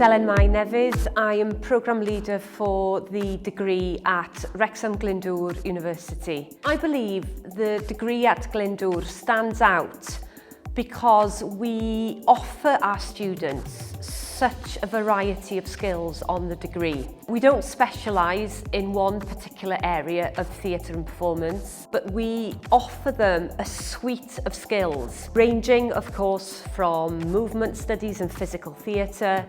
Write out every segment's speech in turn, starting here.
Ellen Mai-Nevis. I am Programme Leader for the degree at Wrexham Glyndŵr University. I believe the degree at Glyndŵr stands out because we offer our students such a variety of skills on the degree. We don't specialise in one particular area of theatre and performance, but we offer them a suite of skills, ranging of course from movement studies and physical theatre,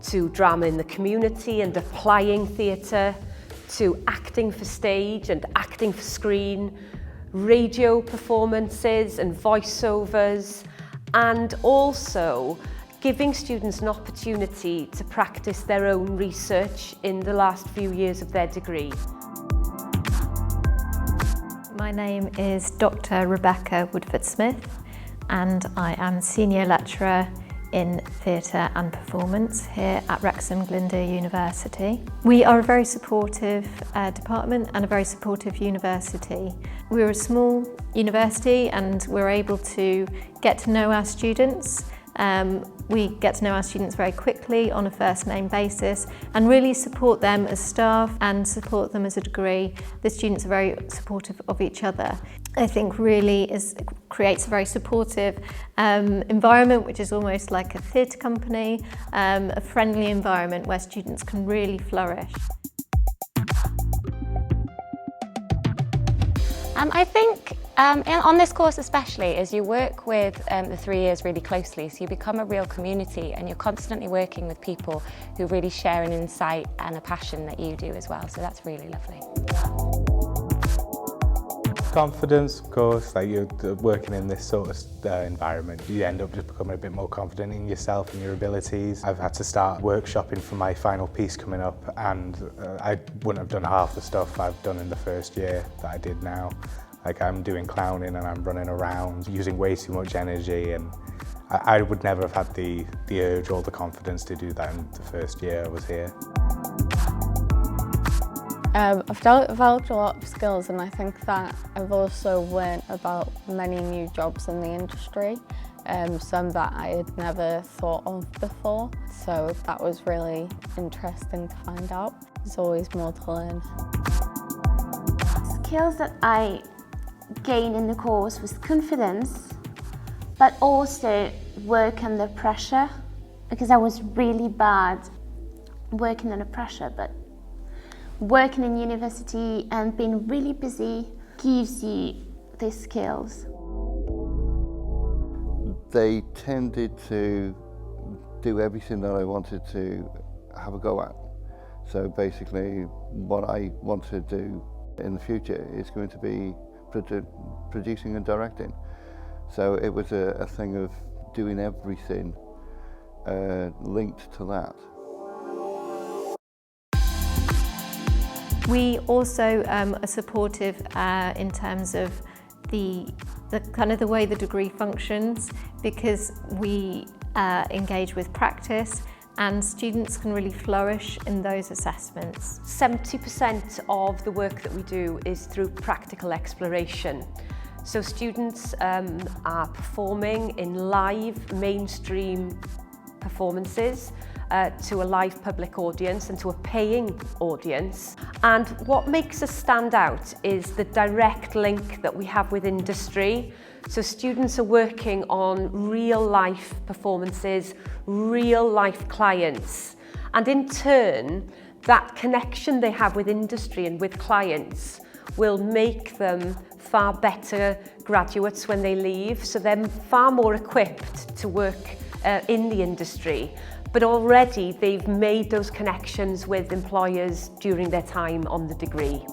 to drama in the community and applying theatre, to acting for stage and acting for screen, radio performances and voiceovers, and also giving students an opportunity to practice their own research in the last few years of their degree. My name is Dr. Rebecca Woodford-Smith and I am Senior Lecturer in Theatre and Performance here at Wrexham Glyndŵr University. We are a very supportive department and a very supportive university. We're a small university and we're able to get to know our students. We get to know our students very quickly on a first name basis and really support them as staff and support them as a degree. The students are very supportive of each other. I think really creates a very supportive environment, which is almost like a theatre company, a friendly environment where students can really flourish. I think on this course especially, as you work with the 3 years really closely, so you become a real community and you're constantly working with people who really share an insight and a passion that you do as well, so that's really lovely. Confidence, of course, like you're working in this sort of environment, you end up just becoming a bit more confident in yourself and your abilities. I've had to start workshopping for my final piece coming up and I wouldn't have done half the stuff I've done in the first year that I did now. Like I'm doing clowning and I'm running around using way too much energy, and I would never have had the urge or the confidence to do that in the first year I was here. I've developed a lot of skills, and I think that I've also learnt about many new jobs in the industry, some that I had never thought of before, so that was really interesting to find out. There's always more to learn. Skills that I gained in the course was confidence, but also work under pressure, because I was really bad working under pressure, but working in university and being really busy gives you these skills. They tended to do everything that I wanted to have a go at. So basically what I want to do in the future is going to be producing and directing. So it was a thing of doing everything linked to that. We also are supportive in terms of the kind of the way the degree functions, because we engage with practice and students can really flourish in those assessments. 70% of the work that we do is through practical exploration. So students are performing in live mainstream performances to a live public audience and to a paying audience. And what makes us stand out is the direct link that we have with industry. So students are working on real life performances, real life clients, and in turn that connection they have with industry and with clients will make them far better graduates when they leave, so they're far more equipped to work in the industry. But already they've made those connections with employers during their time on the degree.